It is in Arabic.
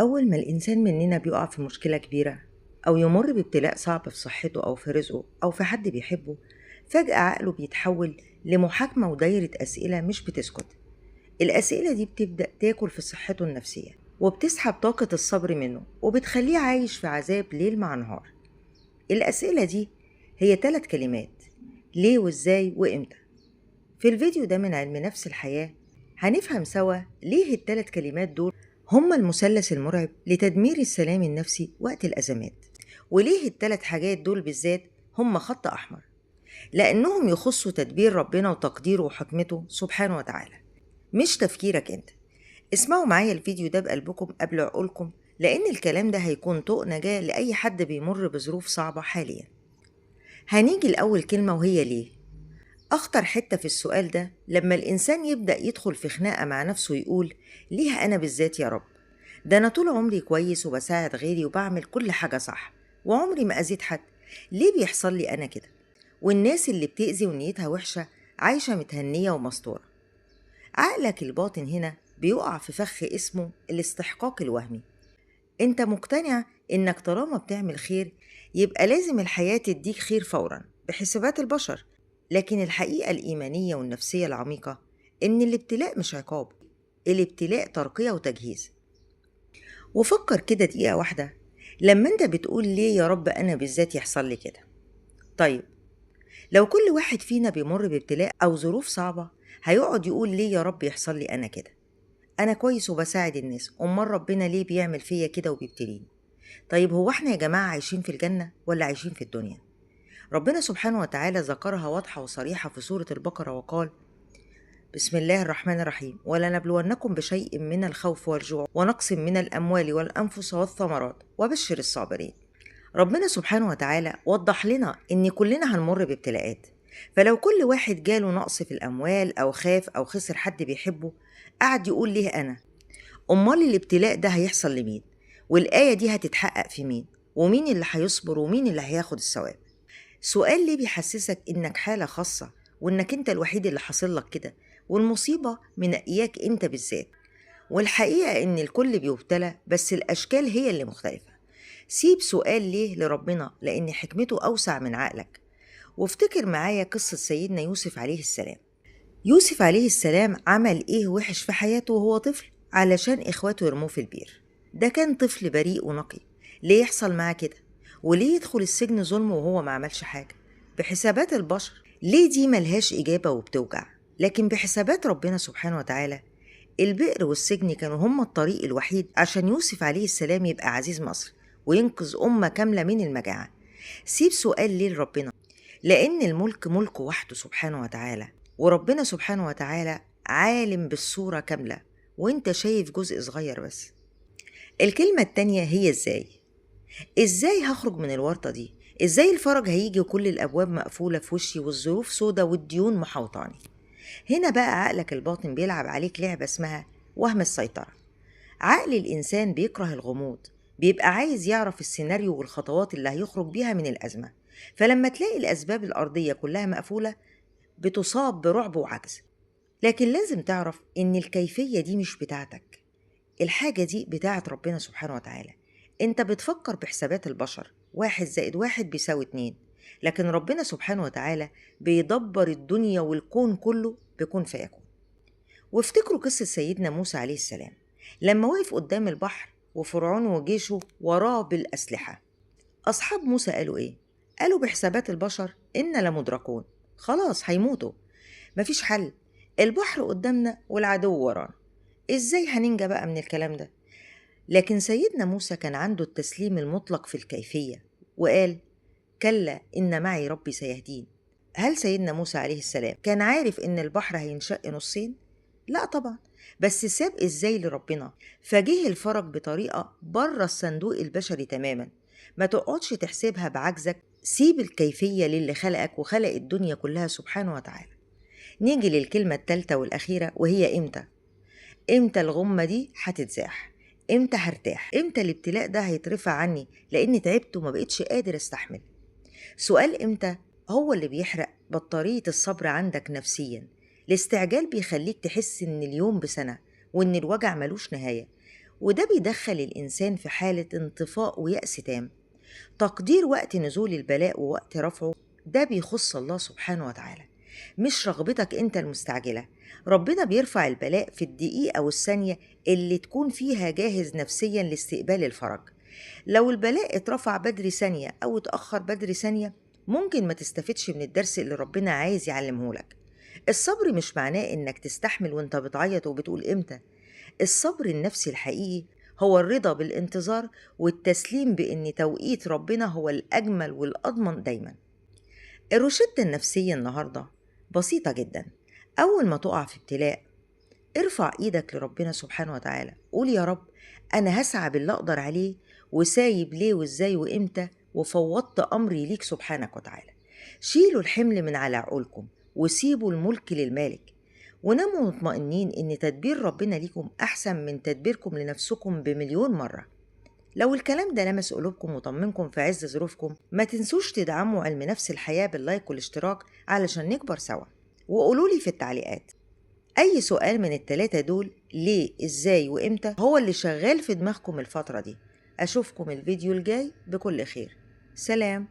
أول ما الإنسان مننا بيقع في مشكلة كبيرة أو يمر بابتلاء صعب في صحته أو في رزقه أو في حد بيحبه، فجأة عقله بيتحول لمحاكمة ودايرة أسئلة مش بتسكت. الأسئلة دي بتبدأ تاكل في صحته النفسية وبتسحب طاقة الصبر منه وبتخليه عايش في عذاب ليل مع نهار. الأسئلة دي هي 3 كلمات: ليه وإزاي وإمتى. في الفيديو ده من علم نفس الحياة هنفهم سوا ليه ال3 كلمات دول هما المثلث المرعب لتدمير السلام النفسي وقت الأزمات، وليه ال3 حاجات دول بالذات هما خط أحمر، لأنهم يخصوا تدبير ربنا وتقديره وحكمته سبحانه وتعالى، مش تفكيرك انت. اسمعوا معايا الفيديو ده بقلبكم قبل عقولكم، لأن الكلام ده هيكون طوق نجاة لأي حد بيمر بظروف صعبة حاليا. هنيجي لأول كلمة وهي ليه. أخطر حتة في السؤال ده لما الإنسان يبدأ يدخل في خناقة مع نفسه ويقول: ليه أنا بالذات يا رب؟ ده أنا طول عمري كويس وبساعد غيري وبعمل كل حاجة صح وعمري ما أذيت حد، ليه بيحصل لي أنا كده؟ والناس اللي بتأذي ونيتها وحشة عايشة متهنية ومستورة. عقلك الباطن هنا بيقع في فخ اسمه الاستحقاق الوهمي. انت مقتنع انك طالما بتعمل خير يبقى لازم الحياة تديك خير فورا بحسابات البشر، لكن الحقيقة الإيمانية والنفسية العميقة إن الابتلاء مش عقاب، الابتلاء ترقية وتجهيز. وفكر كده دقيقة واحدة، لما انت بتقول ليه يا رب أنا بالذات يحصل لي كده. طيب، لو كل واحد فينا بيمر بابتلاء أو ظروف صعبة هيقعد يقول: ليه يا رب يحصل لي أنا كده؟ أنا كويس وبساعد الناس، أمال ربنا ليه بيعمل فيا كده وبيبتليني؟ طيب، هو احنا يا جماعة عايشين في الجنة ولا عايشين في الدنيا؟ ربنا سبحانه وتعالى ذكرها واضحة وصريحة في سورة البقرة وقال: بسم الله الرحمن الرحيم: ولنبلونكم بشيء من الخوف والجوع ونقص من الأموال والأنفس والثمرات وبشر الصابرين. ربنا سبحانه وتعالى وضح لنا إن كلنا هنمر بابتلاءات، فلو كل واحد جاله نقص في الأموال أو خاف أو خسر حد بيحبه قعد يقول: ليه أنا؟ أمال الابتلاء ده هيحصل لمين؟ والآية دي هتتحقق في مين؟ ومين اللي هيصبر ومين اللي هياخد الثواب؟ سؤال ليه بيحسسك إنك حالة خاصة وإنك أنت الوحيد اللي حاصل لك كده، والمصيبة منقياك أنت بالذات. والحقيقة إن الكل بيبتلى بس الأشكال هي اللي مختلفة. سيب سؤال ليه لربنا، لأن حكمته أوسع من عقلك. وافتكر معايا قصة سيدنا يوسف عليه السلام. يوسف عليه السلام عمل إيه وحش في حياته وهو طفل علشان إخواته يرموه في البير؟ ده كان طفل بريء ونقي، ليه يحصل معاه كده؟ وليه يدخل السجن ظلم وهو ما عملش حاجة؟ بحسابات البشر ليه دي ملهاش إجابة وبتوجع، لكن بحسابات ربنا سبحانه وتعالى البئر والسجن كانوا هما الطريق الوحيد عشان يوسف عليه السلام يبقى عزيز مصر وينقذ أمة كاملة من المجاعة. سيب سؤال ليه لربنا، لأن الملك ملكه وحده سبحانه وتعالى، وربنا سبحانه وتعالى عالم بالصورة كاملة وانت شايف جزء صغير بس. الكلمة التانية هي ازاي. ازاي هخرج من الورطة دي؟ ازاي الفرج هيجي وكل الأبواب مقفولة في وشي والظروف سودة والديون محوطاني؟ هنا بقى عقلك الباطن بيلعب عليك لعبة اسمها وهم السيطرة. عقل الإنسان بيكره الغموض، بيبقى عايز يعرف السيناريو والخطوات اللي هيخرج بيها من الأزمة. فلما تلاقي الأسباب الأرضية كلها مقفولة بتصاب برعب وعجز. لكن لازم تعرف إن الكيفية دي مش بتاعتك، الحاجة دي بتاعت ربنا سبحانه وتعالى. انت بتفكر بحسابات البشر 1+1=2، لكن ربنا سبحانه وتعالى بيدبر الدنيا والكون كله بكون فيكون. وافتكروا قصة سيدنا موسى عليه السلام لما وقف قدام البحر وفرعون وجيشه وراه بالأسلحة. أصحاب موسى قالوا إيه؟ قالوا بحسابات البشر إن لمدركون، خلاص هيموتوا، مفيش حل، البحر قدامنا والعدو ورانا، إزاي هننجى بقى من الكلام ده؟ لكن سيدنا موسى كان عنده التسليم المطلق في الكيفية وقال: كلا إن معي ربي سيهدين. هل سيدنا موسى عليه السلام كان عارف إن البحر هينشق نصين؟ لا طبعا، بس ساب إزاي لربنا، فجه الفرج بطريقة بره الصندوق البشري تماما. ما تقعدش تحسبها بعجزك، سيب الكيفية للي خلقك وخلق الدنيا كلها سبحانه وتعالى. نيجي للكلمة التالتة والأخيرة وهي إمتى. إمتى الغمة دي هتتزاح؟ إمتى هرتاح؟ إمتى الابتلاء ده هيترفع عني لأني تعبت وما بقتش قادر استحمل؟ سؤال إمتى هو اللي بيحرق بطارية الصبر عندك نفسيا. الاستعجال بيخليك تحس إن اليوم بسنة وإن الوجع ملوش نهاية، وده بيدخل الإنسان في حالة انطفاء ويأس تام. تقدير وقت نزول البلاء ووقت رفعه ده بيخص الله سبحانه وتعالى، مش رغبتك انت المستعجلة. ربنا بيرفع البلاء في الدقيقة والثانية اللي تكون فيها جاهز نفسيا لاستقبال الفرج. لو البلاء اترفع بدري ثانية أو اتأخر بدري ثانية، ممكن ما تستفدش من الدرس اللي ربنا عايز يعلمهولك. الصبر مش معناه إنك تستحمل وإنت بتعيط وبتقول إمتى. الصبر النفسي الحقيقي هو الرضا بالانتظار والتسليم بإن توقيت ربنا هو الأجمل والأضمن دايما. الروشتة النفسية النهاردة بسيطة جدا. أول ما تقع في ابتلاء، ارفع ايدك لربنا سبحانه وتعالى، قول يا رب أنا هسعى باللي أقدر عليه، وسايب ليه وإزاي وإمتى، وفوضت أمري ليك سبحانك وتعالى. شيلوا الحمل من على عقولكم وسيبوا الملك للمالك، وناموا مطمئنين إن تدبير ربنا ليكم أحسن من تدبيركم لنفسكم بمليون مرة. لو الكلام ده لمس قلوبكم وطمنكم في عز ظروفكم، ما تنسوش تدعموا علم نفس الحياة باللايك والاشتراك علشان نكبر سوا. وقولولي في التعليقات أي سؤال من التلاتة دول، ليه، إزاي، وإمتى، هو اللي شغال في دماغكم الفترة دي. أشوفكم الفيديو الجاي بكل خير. سلام.